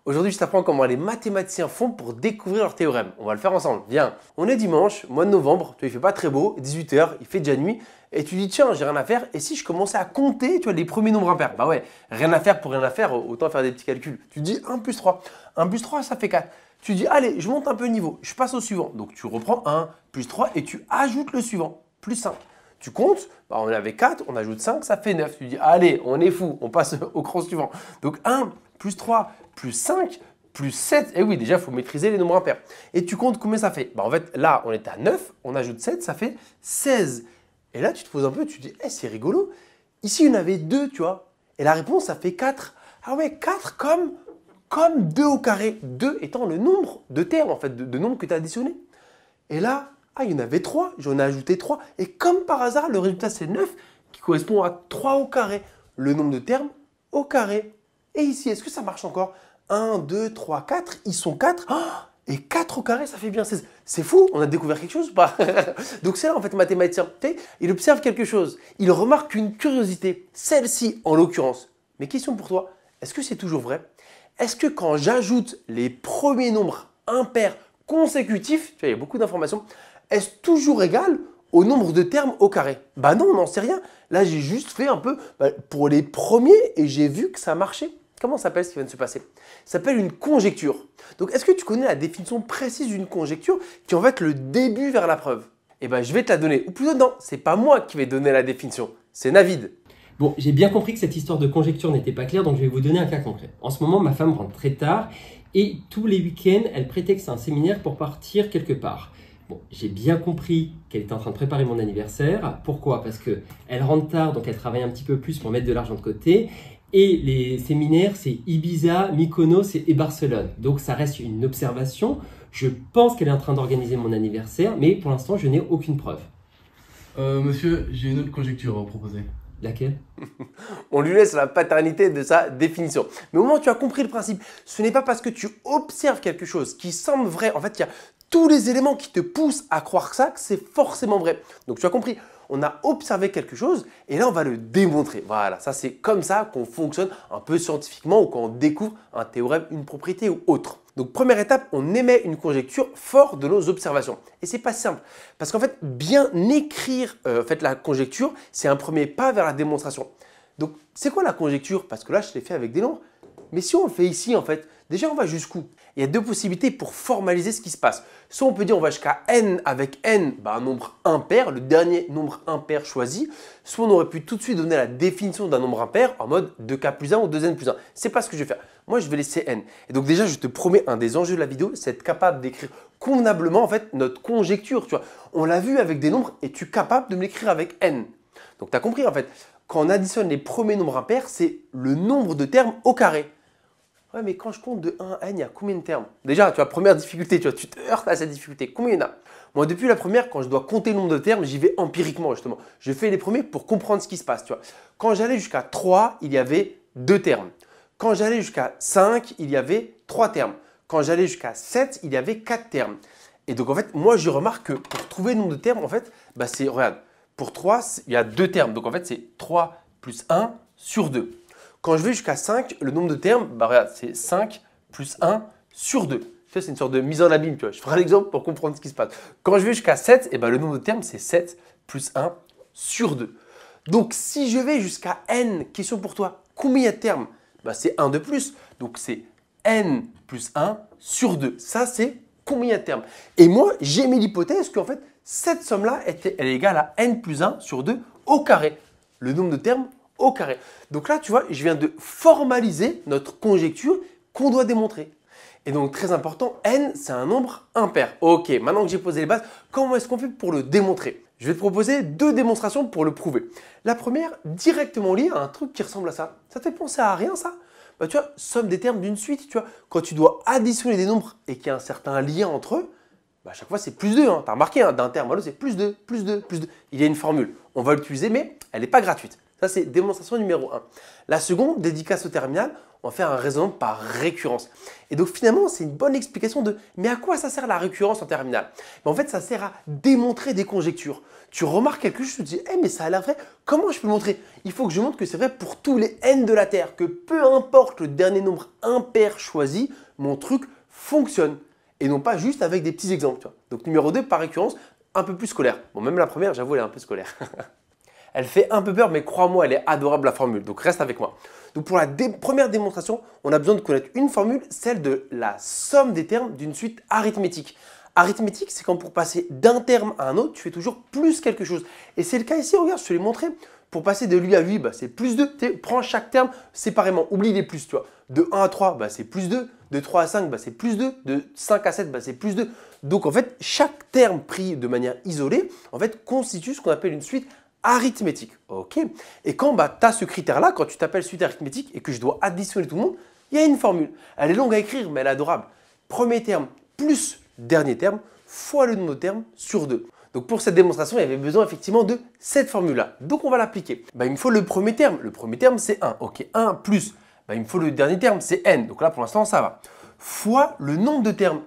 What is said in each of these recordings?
Aujourd'hui, je t'apprends comment les mathématiciens font pour découvrir leur théorème. On va le faire ensemble. Viens, on est dimanche, mois de novembre, il fait pas très beau, 18 h, il fait déjà nuit, et tu dis tiens, j'ai rien à faire, et si je commençais à compter les premiers nombres impairs? Bah ouais, rien à faire pour rien à faire, autant faire des petits calculs. Tu dis 1 plus 3. 1 plus 3, ça fait 4. Tu dis allez, je monte un peu le niveau, je passe au suivant. Donc tu reprends 1 plus 3 et tu ajoutes le suivant, plus 5. Tu comptes, on avait 4, on ajoute 5, ça fait 9. Tu dis allez, on est fou, on passe au cran suivant. Donc 1 plus 3 plus 5 plus 7. Et oui, déjà, il faut maîtriser les nombres impairs. Et tu comptes combien ça fait? En fait, là, on est à 9, on ajoute 7, ça fait 16. Et là, tu te poses un peu, tu te dis, c'est rigolo. Ici, il y en avait 2, tu vois. Et la réponse, ça fait 4. Ah ouais, 4 comme 2 au carré. 2 étant le nombre de termes, en fait, de nombres que tu as additionnés. Et là, il y en avait 3, j'en ai ajouté 3. Et comme par hasard, le résultat, c'est 9, qui correspond à 3 au carré. Le nombre de termes au carré. Et ici, est-ce que ça marche encore? 1, 2, 3, 4, ils sont 4. Oh, et 4 au carré, ça fait bien 16. C'est fou, on a découvert quelque chose ou pas? Donc c'est là en fait le mathématicien. Il observe quelque chose. Il remarque une curiosité. Celle-ci en l'occurrence. Mais question pour toi, est-ce que c'est toujours vrai? Est-ce que quand j'ajoute les premiers nombres impairs consécutifs, il y a beaucoup d'informations, est-ce toujours égal au nombre de termes au carré? Bah non, on n'en sait rien. Là, j'ai juste fait un peu pour les premiers et j'ai vu que ça marchait. Comment s'appelle ce qui vient de se passer? Ça s'appelle une conjecture. Donc, est-ce que tu connais la définition précise d'une conjecture qui est en fait le début vers la preuve? Eh bien, je vais te la donner. Ou plutôt, non, c'est pas moi qui vais donner la définition, c'est Navid. Bon, j'ai bien compris que cette histoire de conjecture n'était pas claire, donc je vais vous donner un cas concret. En ce moment, ma femme rentre très tard et tous les week-ends, elle prétexte un séminaire pour partir quelque part. Bon, j'ai bien compris qu'elle était en train de préparer mon anniversaire. Pourquoi? Parce qu'elle rentre tard, donc elle travaille un petit peu plus pour mettre de l'argent de côté. Et les séminaires, c'est Ibiza, Mykonos et Barcelone. Donc ça reste une observation. Je pense qu'elle est en train d'organiser mon anniversaire, mais pour l'instant, je n'ai aucune preuve. Monsieur, j'ai une autre conjecture à vous proposer. Laquelle? On lui laisse la paternité de sa définition. Mais au moment où tu as compris le principe, ce n'est pas parce que tu observes quelque chose qui semble vrai. En fait, il y a tous les éléments qui te poussent à croire ça, que c'est forcément vrai. Donc tu as compris, on a observé quelque chose et là on va le démontrer. Voilà, ça c'est comme ça qu'on fonctionne un peu scientifiquement ou quand on découvre un théorème, une propriété ou autre. Donc première étape, on émet une conjecture fort de nos observations. Et c'est pas simple parce qu'en fait, bien écrire la conjecture, c'est un premier pas vers la démonstration. Donc c'est quoi la conjecture? Parce que là, je l'ai fait avec des nombres. Mais si on le fait ici, en fait, déjà on va jusqu'où? Il y a deux possibilités pour formaliser ce qui se passe. Soit on peut dire on va jusqu'à n avec n, un nombre impair, le dernier nombre impair choisi. Soit on aurait pu tout de suite donner la définition d'un nombre impair en mode 2k plus 1 ou 2n plus 1. C'est pas ce que je vais faire. Moi, je vais laisser n. Et donc déjà, je te promets, un des enjeux de la vidéo, c'est être capable d'écrire convenablement en fait notre conjecture. Tu vois, on l'a vu avec des nombres et tu es capable de me l'écrire avec n. Donc tu as compris en fait, quand on additionne les premiers nombres impairs, c'est le nombre de termes au carré. Ouais, mais quand je compte de 1 à n, il y a combien de termes? Déjà, tu vois, première difficulté, tu te heurtes à cette difficulté. Combien il y en a? Moi, depuis la première, quand je dois compter le nombre de termes, j'y vais empiriquement, justement. Je fais les premiers pour comprendre ce qui se passe, tu vois. Quand j'allais jusqu'à 3, il y avait 2 termes. Quand j'allais jusqu'à 5, il y avait 3 termes. Quand j'allais jusqu'à 7, il y avait 4 termes. Et donc, en fait, moi, je remarque que pour trouver le nombre de termes, en fait, c'est, regarde, pour 3, il y a 2 termes. Donc, en fait, c'est 3 plus 1 sur 2. Quand je vais jusqu'à 5, le nombre de termes, regarde, c'est 5 plus 1 sur 2. C'est une sorte de mise en abîme, tu vois. Je ferai l'exemple pour comprendre ce qui se passe. Quand je vais jusqu'à 7, le nombre de termes, c'est 7 plus 1 sur 2. Donc, si je vais jusqu'à n, question pour toi, combien il y a de termes? C'est 1 de plus. Donc, c'est n plus 1 sur 2. Ça, c'est combien il y a de termes. Et moi, j'ai mis l'hypothèse qu'en fait, cette somme-là, elle est égale à n plus 1 sur 2 au carré. Le nombre de termes au carré. Donc là, tu vois, je viens de formaliser notre conjecture qu'on doit démontrer. Et donc, très important, n, c'est un nombre impair. Ok, maintenant que j'ai posé les bases, comment est-ce qu'on fait pour le démontrer? Je vais te proposer 2 démonstrations pour le prouver. La première, directement liée à un truc qui ressemble à ça. Ça te fait penser à rien, ça? Tu vois, somme des termes d'une suite, tu vois, quand tu dois additionner des nombres et qu'il y a un certain lien entre eux, à chaque fois, c'est plus 2. Tu as remarqué, d'un terme à l'autre, c'est plus 2, plus 2, plus 2. Il y a une formule. On va l'utiliser, mais elle n'est pas gratuite. Ça, c'est démonstration numéro 1. La seconde, dédicace au terminal, on va faire un raisonnement par récurrence. Et donc finalement, c'est une bonne explication de mais à quoi ça sert la récurrence en terminale? En fait, ça sert à démontrer des conjectures. Tu remarques quelque chose, tu te dis mais ça a l'air vrai, comment je peux le montrer? Il faut que je montre que c'est vrai pour tous les n de la Terre, que peu importe le dernier nombre impair choisi, mon truc fonctionne. Et non pas juste avec des petits exemples. Tu vois. Donc numéro 2, par récurrence, un peu plus scolaire. Bon, même la première, j'avoue, elle est un peu scolaire. Elle fait un peu peur, mais crois-moi, elle est adorable la formule. Donc reste avec moi. Donc pour la première démonstration, on a besoin de connaître une formule, celle de la somme des termes d'une suite arithmétique. Arithmétique, c'est quand pour passer d'un terme à un autre, tu fais toujours plus quelque chose. Et c'est le cas ici, regarde, je te l'ai montré. Pour passer de lui à lui, c'est plus 2. Prends chaque terme séparément, oublie les plus, tu vois. De 1 à 3, c'est plus 2. De 3 à 5, c'est plus 2. De 5 à 7, c'est plus 2. Donc en fait, chaque terme pris de manière isolée, en fait, constitue ce qu'on appelle une suite arithmétique. Ok. Et quand tu as ce critère-là, quand tu t'appelles suite arithmétique et que je dois additionner tout le monde, il y a une formule. Elle est longue à écrire, mais elle est adorable. Premier terme plus dernier terme fois le nombre de termes sur 2. Donc pour cette démonstration, il y avait besoin effectivement de cette formule-là. Donc on va l'appliquer. Il me faut le premier terme. Le premier terme, c'est 1. Ok, 1 plus. Il me faut le dernier terme, c'est n. Donc là, pour l'instant, ça va. Fois le nombre de termes.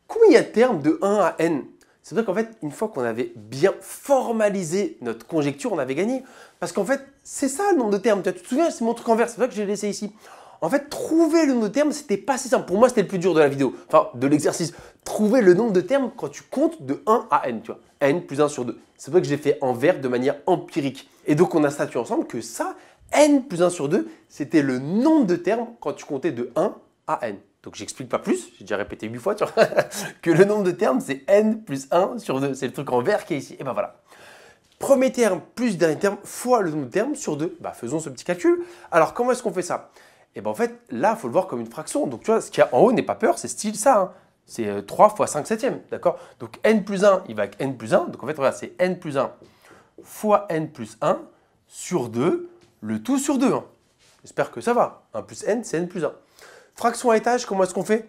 Combien il y a de termes de 1 à n? C'est vrai qu'en fait, une fois qu'on avait bien formalisé notre conjecture, on avait gagné. Parce qu'en fait, c'est ça le nombre de termes. Tu te souviens, c'est mon truc en vert, c'est vrai que j'ai laissé ici. En fait, trouver le nombre de termes, c'était pas si simple. Pour moi, c'était le plus dur de la vidéo, enfin de l'exercice. Trouver le nombre de termes quand tu comptes de 1 à n, tu vois. n plus 1 sur 2. C'est vrai que j'ai fait en vert de manière empirique. Et donc, on a statué ensemble que ça, n plus 1 sur 2, c'était le nombre de termes quand tu comptais de 1 à n. Donc, j'explique pas plus, j'ai déjà répété 8 fois, tu vois, que le nombre de termes, c'est n plus 1 sur 2. C'est le truc en vert qui est ici. Et ben voilà. Premier terme plus dernier terme fois le nombre de termes sur 2. Faisons ce petit calcul. Alors, comment est-ce qu'on fait ça? Et en fait, là, il faut le voir comme une fraction. Donc, tu vois, ce qu'il y a en haut, n'est pas peur, c'est style ça. Hein. C'est 3 fois 5 septièmes, d'accord? Donc, n plus 1, il va avec n plus 1. Donc, en fait, regarde, c'est n plus 1 fois n plus 1 sur 2, le tout sur 2. Hein. J'espère que ça va. 1 plus n, c'est n plus 1. Fraction à étage, comment est-ce qu'on fait?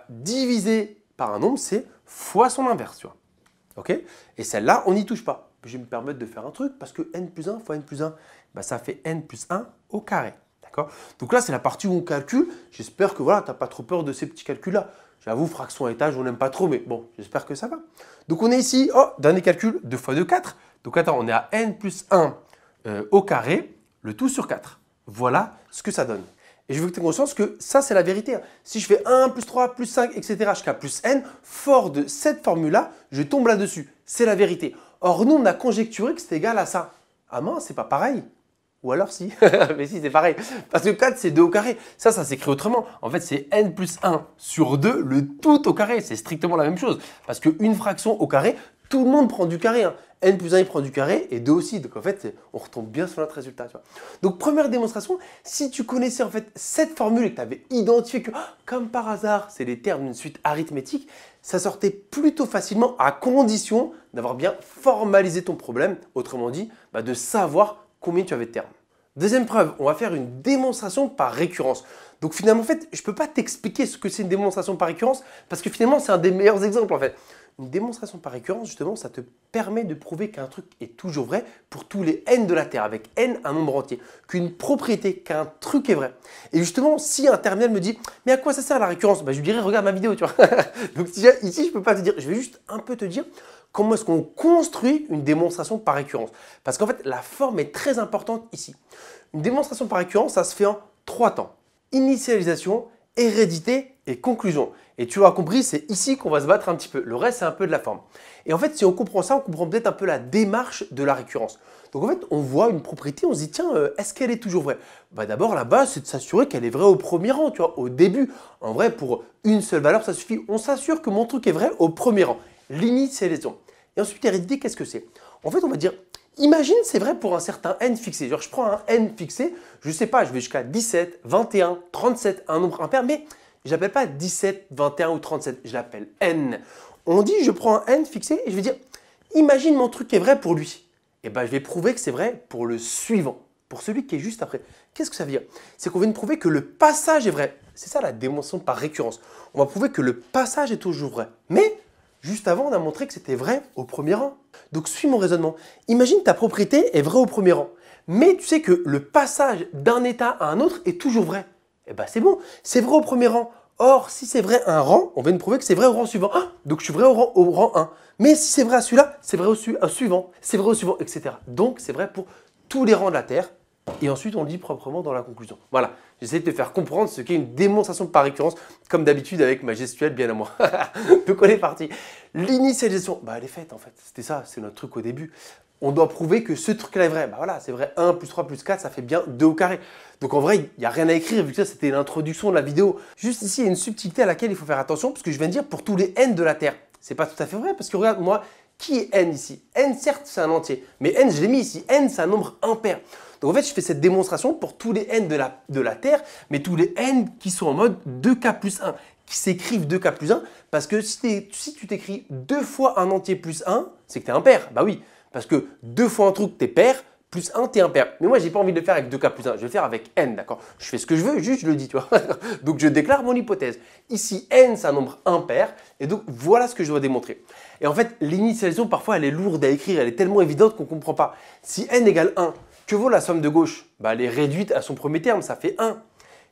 Diviser par un nombre, c'est fois son inverse, tu vois. OK? Et celle-là, on n'y touche pas. Je vais me permettre de faire un truc parce que n plus 1 fois n plus 1, ça fait n plus 1 au carré. D'accord? Donc là, c'est la partie où on calcule. J'espère que voilà, tu n'as pas trop peur de ces petits calculs-là. J'avoue, fraction à étage, on n'aime pas trop, mais bon, j'espère que ça va. Donc on est ici, dernier calcul, 2 fois 2, 4. Donc attends, on est à n plus 1 au carré, le tout sur 4. Voilà ce que ça donne. Et je veux que tu aies conscience que ça, c'est la vérité. Si je fais 1, plus 3, plus 5, etc. jusqu'à plus n, fort de cette formule-là, je tombe là-dessus. C'est la vérité. Or, nous, on a conjecturé que c'était égal à ça. Ah mince, c'est pas pareil. Ou alors si. Mais si, c'est pareil. Parce que 4, c'est 2 au carré. Ça s'écrit autrement. En fait, c'est n plus 1 sur 2, le tout au carré. C'est strictement la même chose. Parce qu'une fraction au carré, tout le monde prend du carré. Hein. n plus 1, il prend du carré et 2 aussi. Donc en fait, on retombe bien sur notre résultat. Tu vois. Donc première démonstration, si tu connaissais en fait cette formule et que tu avais identifié que, comme par hasard, c'est les termes d'une suite arithmétique, ça sortait plutôt facilement à condition d'avoir bien formalisé ton problème. Autrement dit, de savoir combien tu avais de termes. Deuxième preuve, on va faire une démonstration par récurrence. Donc finalement, en fait, je ne peux pas t'expliquer ce que c'est une démonstration par récurrence parce que finalement, c'est un des meilleurs exemples en fait. Une démonstration par récurrence, justement, ça te permet de prouver qu'un truc est toujours vrai pour tous les n de la Terre, avec n un nombre entier, qu'une propriété, qu'un truc est vrai. Et justement, si un terminal me dit « mais à quoi ça sert la récurrence ?» Je lui dirais « regarde ma vidéo, tu vois. » Donc ici, je ne peux pas te dire, je vais juste un peu te dire comment est-ce qu'on construit une démonstration par récurrence. Parce qu'en fait, la forme est très importante ici. Une démonstration par récurrence, ça se fait en 3 temps. Initialisation, hérédité et conclusion. Et tu l'auras compris, c'est ici qu'on va se battre un petit peu. Le reste, c'est un peu de la forme. Et en fait, si on comprend ça, on comprend peut-être un peu la démarche de la récurrence. Donc en fait, on voit une propriété, on se dit, tiens, est-ce qu'elle est toujours vraie? D'abord, la base, c'est de s'assurer qu'elle est vraie au premier rang, tu vois, au début. En vrai, pour une seule valeur, ça suffit. On s'assure que mon truc est vrai au premier rang. L'initialisation. Et ensuite, hérédité, qu'est-ce que c'est? En fait, on va dire, imagine, c'est vrai pour un certain n fixé. Genre, je prends un n fixé, je ne sais pas, je vais jusqu'à 17, 21, 37, un nombre impair, mais je l'appelle pas 17, 21 ou 37, je l'appelle n. On dit, je prends un n fixé et je vais dire, imagine mon truc est vrai pour lui. Et je vais prouver que c'est vrai pour le suivant, pour celui qui est juste après. Qu'est-ce que ça veut dire? C'est qu'on vient de prouver que le passage est vrai. C'est ça la démonstration par récurrence. On va prouver que le passage est toujours vrai. Mais Juste avant, on a montré que c'était vrai au premier rang. Donc, suis mon raisonnement. Imagine ta propriété est vraie au premier rang. Mais tu sais que le passage d'un état à un autre est toujours vrai. Eh bien, c'est bon, c'est vrai au premier rang. Or, si c'est vrai à un rang, on vient de prouver que c'est vrai au rang suivant. Ah, donc, je suis vrai au rang 1. Mais si c'est vrai à celui-là, c'est vrai au suivant, c'est vrai au suivant, etc. Donc, c'est vrai pour tous les rangs de la Terre. Et ensuite, on le dit proprement dans la conclusion. Voilà, j'essaie de te faire comprendre ce qu'est une démonstration par récurrence, comme d'habitude avec ma gestuelle bien à moi. Donc, on est parti. L'initialisation, elle est faite en fait. C'était ça, c'est notre truc au début. On doit prouver que ce truc-là est vrai. Voilà, c'est vrai, 1 plus 3 plus 4, ça fait bien 2 au carré. Donc en vrai, il n'y a rien à écrire vu que ça, c'était l'introduction de la vidéo. Juste ici, il y a une subtilité à laquelle il faut faire attention parce que je viens de dire pour tous les n de la Terre. C'est pas tout à fait vrai parce que regarde, moi, qui est n ici? N, certes, c'est un entier, mais n, je l'ai mis ici. N, c'est un nombre impair. Donc en fait, je fais cette démonstration pour tous les n de la Terre, mais tous les n qui sont en mode 2k plus 1, qui s'écrivent 2k plus 1, parce que si tu t'écris 2 fois un entier plus 1, c'est que tu es impair. Bah oui, parce que 2 fois un truc, tu es pair, plus 1, tu es impair. Mais moi, j'ai pas envie de le faire avec 2k plus 1, je vais le faire avec n, d'accord? Je fais ce que je veux, juste je le dis, tu vois. Donc je déclare mon hypothèse. Ici, n, c'est un nombre impair, et donc voilà ce que je dois démontrer. Et en fait, l'initialisation, parfois, elle est lourde à écrire, elle est tellement évidente qu'on ne comprend pas. Si n égale 1, que vaut la somme de gauche? Elle est réduite à son premier terme, ça fait 1.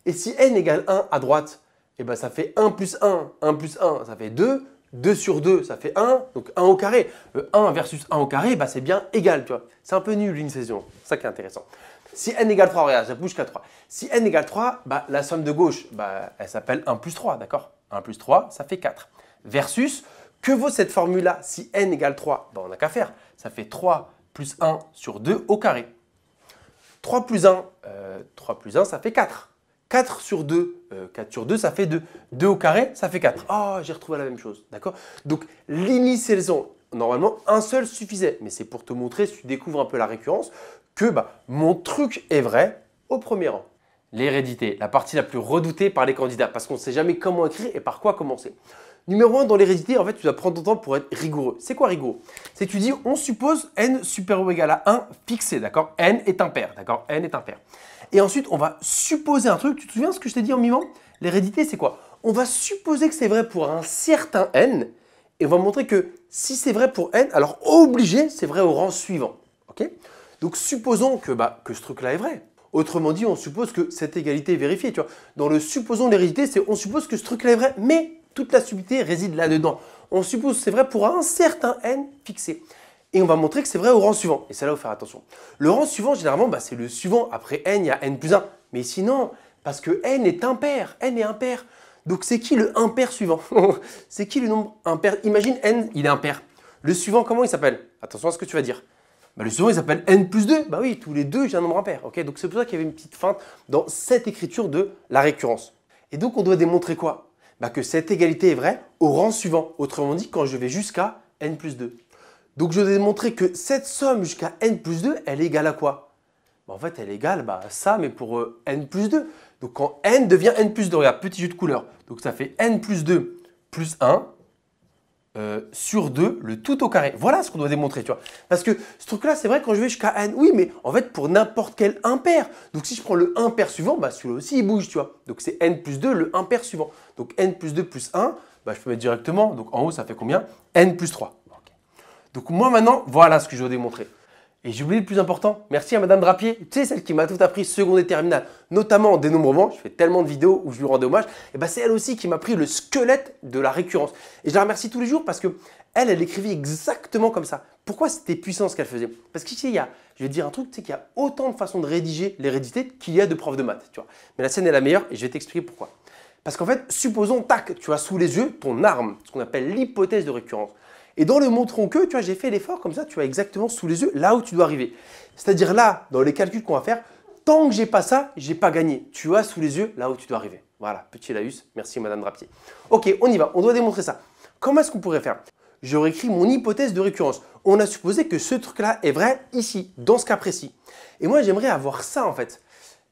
Et si n égale 1 à droite, ça fait 1 plus 1, 1 plus 1, ça fait 2. 2 sur 2, ça fait 1, donc 1 au carré. 1 versus 1 au carré, c'est bien égal, tu vois. C'est un peu nul l'initialisation, c'est ça qui est intéressant. Si n égale 3, regarde, ça bouge qu'à 3. Si n égale 3, la somme de gauche, elle s'appelle 1 plus 3, d'accord? 1 plus 3, ça fait 4. Versus, que vaut cette formule-là? Si n égale 3, on n'a qu'à faire. Ça fait 3 plus 1 sur 2 au carré. 3 plus 1, ça fait 4. 4 sur 2, 4 sur 2, ça fait 2. 2 au carré, ça fait 4. Ah, j'ai retrouvé la même chose, d'accord? Donc, l'initialisation, normalement, un seul suffisait. Mais c'est pour te montrer, si tu découvres un peu la récurrence, que mon truc est vrai au premier rang. L'hérédité, la partie la plus redoutée par les candidats, parce qu'on ne sait jamais comment écrire et par quoi commencer. Numéro 1, dans l'hérédité, en fait, tu dois prendre ton temps pour être rigoureux. C'est quoi rigoureux? C'est que tu dis, on suppose n supérieur ou égal à 1 fixé, d'accord? N est impair, d'accord? N est impair. Et ensuite, on va supposer un truc. Tu te souviens ce que je t'ai dit en mimant? L'hérédité, c'est quoi? On va supposer que c'est vrai pour un certain n et on va montrer que si c'est vrai pour n, alors obligé, c'est vrai au rang suivant. Ok? Donc, supposons que ce truc-là est vrai. Autrement dit, on suppose que cette égalité est vérifiée. Tu vois. Dans le supposons de l'hérédité, c'est on suppose que ce truc-là est vrai, mais toute la subtilité réside là-dedans. On suppose que c'est vrai pour un certain n fixé. Et on va montrer que c'est vrai au rang suivant. Et c'est là où il faut faire attention. Le rang suivant, généralement, c'est le suivant. Après n, il y a n plus 1. Mais sinon, parce que n est impair. N est impair. Donc, c'est qui le impair suivant? C'est qui le nombre impair? Imagine n, il est impair. Le suivant, comment il s'appelle? Attention à ce que tu vas dire. Le suivant, il s'appelle n plus 2. Bah oui, tous les deux, j'ai un nombre impair. Okay, donc, c'est pour ça qu'il y avait une petite feinte dans cette écriture de la récurrence. Et donc, on doit démontrer quoi? Que cette égalité est vraie au rang suivant. Autrement dit, quand je vais jusqu'à n plus 2. Donc, je vais démontrer que cette somme jusqu'à n plus 2, elle est égale à quoi? En fait, elle est égale à ça, mais pour n plus 2. Donc, quand n devient n plus 2, regarde, petit jeu de couleurs. Donc, ça fait n plus 2 plus 1 sur 2, le tout au carré. Voilà ce qu'on doit démontrer, tu vois. Parce que ce truc-là, c'est vrai quand je vais jusqu'à n. Oui, mais en fait, pour n'importe quel impair. Donc, si je prends le impair suivant, celui-là aussi, il bouge, tu vois. Donc, c'est n plus 2, le impair suivant. Donc, n plus 2 plus 1, je peux mettre directement. Donc, en haut, ça fait combien? N plus 3. Donc moi maintenant, voilà ce que je dois démontrer. Et j'ai oublié le plus important, merci à Madame Drapier, tu sais, celle qui m'a tout appris seconde et terminale, notamment en dénombrement, je fais tellement de vidéos où je lui rendais hommage, et c'est elle aussi qui m'a pris le squelette de la récurrence. Et je la remercie tous les jours parce que elle écrivait exactement comme ça. Pourquoi c'était puissant ce qu'elle faisait? Parce qu'ici, je vais te dire un truc, tu sais qu'il y a autant de façons de rédiger l'hérédité qu'il y a de profs de maths, tu vois. Mais la scène est la meilleure et je vais t'expliquer pourquoi. Parce qu'en fait, supposons, tac, tu as sous les yeux ton arme, ce qu'on appelle l'hypothèse de récurrence. Et dans le montrons que, tu vois, j'ai fait l'effort comme ça, tu as exactement sous les yeux là où tu dois arriver. C'est-à-dire là, dans les calculs qu'on va faire, tant que j'ai pas ça, j'ai pas gagné. Tu as sous les yeux là où tu dois arriver. Voilà, petit laïus, merci Madame Drapier. Ok, on y va, on doit démontrer ça. Comment est-ce qu'on pourrait faire? J'aurais écrit mon hypothèse de récurrence. On a supposé que ce truc-là est vrai ici, dans ce cas précis. Et moi, j'aimerais avoir ça en fait.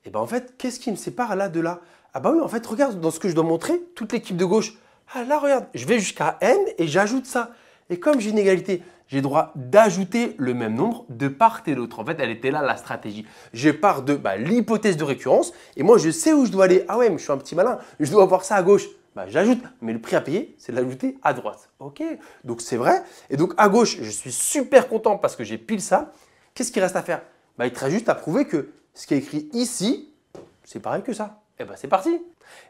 Et en fait, qu'est-ce qui me sépare là de là? Ah oui, en fait, regarde dans ce que je dois montrer, toute l'équipe de gauche. Ah là, regarde, je vais jusqu'à n et j'ajoute ça. Et comme j'ai une égalité, j'ai le droit d'ajouter le même nombre de part et d'autre. En fait, elle était là la stratégie. Je pars de l'hypothèse de récurrence et moi, je sais où je dois aller. Ah ouais, mais je suis un petit malin. Je dois voir ça à gauche. bah, j'ajoute. Mais le prix à payer, c'est de l'ajouter à droite. Ok, donc c'est vrai. Et donc à gauche, je suis super content parce que j'ai pile ça. Qu'est-ce qu'il reste à faire? Bah, il te reste juste à prouver que ce qui est écrit ici, c'est pareil que ça. Et ben c'est parti.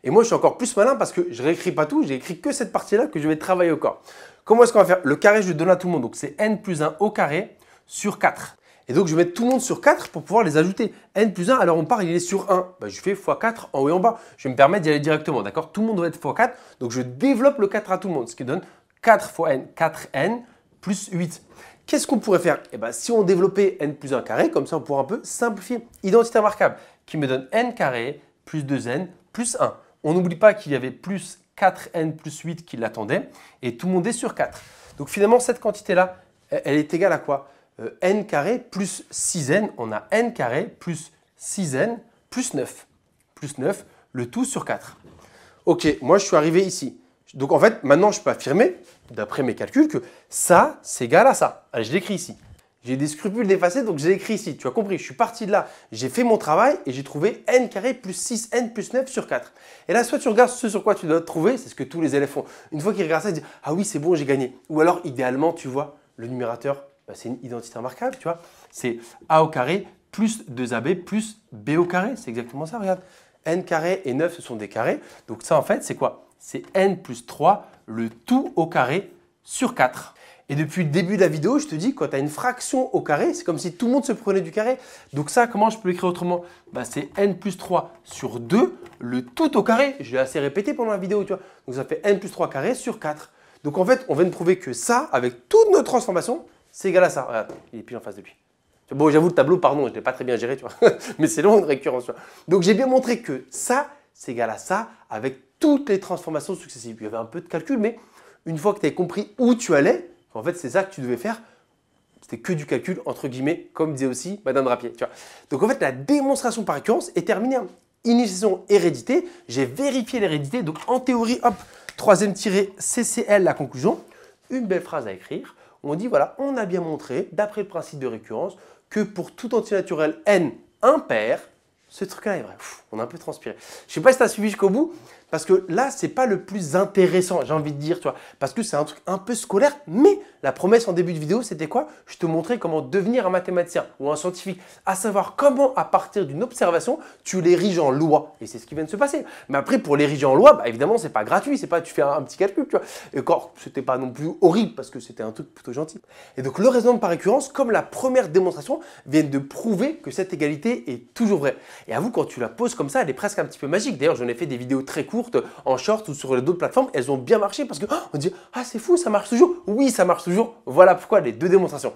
Et moi, je suis encore plus malin parce que je ne réécris pas tout. J'ai écrit que cette partie-là que je vais travailler au corps. Comment est-ce qu'on va faire? Le carré, je le donne à tout le monde. Donc c'est n plus 1 au carré sur 4. Et donc, je vais mettre tout le monde sur 4 pour pouvoir les ajouter. N plus 1, alors on part, il est sur 1. Bah, je fais x4 en haut et en bas. Je vais me permettre d'y aller directement, d'accord? Tout le monde doit être x4. Donc, je développe le 4 à tout le monde, ce qui donne 4 fois n, 4n plus 8. Qu'est-ce qu'on pourrait faire? Eh bien, si on développait n plus 1 carré, comme ça, on pourrait un peu simplifier. Identité remarquable qui me donne n carré plus 2n plus 1. On n'oublie pas qu'il y avait plus 4n plus 8 qui l'attendait et tout le monde est sur 4. Donc, finalement, cette quantité-là, elle est égale à quoi? N carré plus 6n, on a n carré plus 6n plus 9. Plus 9, le tout sur 4. Ok, moi je suis arrivé ici. Donc en fait, maintenant je peux affirmer, d'après mes calculs, que ça, c'est égal à ça. Allez, je l'écris ici. J'ai des scrupules d'effacer, donc je l'ai écrit ici. Tu as compris, je suis parti de là, j'ai fait mon travail et j'ai trouvé n carré plus 6n plus 9 sur 4. Et là, soit tu regardes ce sur quoi tu dois te trouver, c'est ce que tous les élèves font. Une fois qu'ils regardent ça, ils disent « Ah oui, c'est bon, j'ai gagné ». Ou alors, idéalement, tu vois, le numérateur, bah, c'est une identité remarquable, tu vois. C'est a au carré plus 2ab plus b au carré. C'est exactement ça, regarde. N carré et 9, ce sont des carrés. Donc ça, en fait, c'est quoi? C'est n plus 3, le tout au carré sur 4. Et depuis le début de la vidéo, je te dis, quand tu as une fraction au carré, c'est comme si tout le monde se prenait du carré. Donc ça, comment je peux l'écrire autrement? Bah, c'est n plus 3 sur 2, le tout au carré. Je l'ai assez répété pendant la vidéo, tu vois. Donc ça fait n plus 3 carré sur 4. Donc en fait, on vient de prouver que ça, avec toutes nos transformations, c'est égal à ça. Regarde, il est pile en face depuis. Bon, j'avoue, le tableau, pardon, je ne l'ai pas très bien géré, tu vois. Mais c'est long de récurrence. Tu vois. Donc, j'ai bien montré que ça, c'est égal à ça avec toutes les transformations successives. Il y avait un peu de calcul, mais une fois que tu avais compris où tu allais, en fait, c'est ça que tu devais faire. C'était que du calcul, entre guillemets, comme disait aussi Madame Drapier. Tu vois. Donc, en fait, la démonstration par récurrence est terminée. Initiation hérédité. J'ai vérifié l'hérédité. Donc, en théorie, hop, troisième tiré CCL, la conclusion. Une belle phrase à écrire. On dit, voilà, on a bien montré, d'après le principe de récurrence, que pour tout entier naturel n impair, ce truc-là est vrai. On a un peu transpiré. Je ne sais pas si tu as suivi jusqu'au bout, parce que là, ce n'est pas le plus intéressant, j'ai envie de dire, tu vois, parce que c'est un truc un peu scolaire, mais la promesse en début de vidéo, c'était quoi? Je te montrais comment devenir un mathématicien ou un scientifique, à savoir comment, à partir d'une observation, tu l'ériges en loi. Et c'est ce qui vient de se passer. Mais après, pour l'ériger en loi, bah, évidemment, ce n'est pas gratuit, c'est pas tu fais un petit calcul, tu vois. Et encore, ce n'était pas non plus horrible, parce que c'était un truc plutôt gentil. Et donc, le raisonnement par récurrence, comme la première démonstration, vient de prouver que cette égalité est toujours vraie. Et avoue, quand tu la poses comme ça, elle est presque un petit peu magique. D'ailleurs, j'en ai fait des vidéos très courtes en short ou sur d'autres plateformes. Elles ont bien marché parce que on dit « Ah, c'est fou, ça marche toujours !» Oui, ça marche toujours. Voilà pourquoi les deux démonstrations.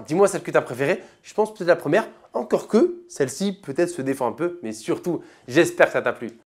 Dis-moi celle que tu as préférée. Je pense peut-être la première. Encore que celle-ci peut-être se défend un peu. Mais surtout, j'espère que ça t'a plu.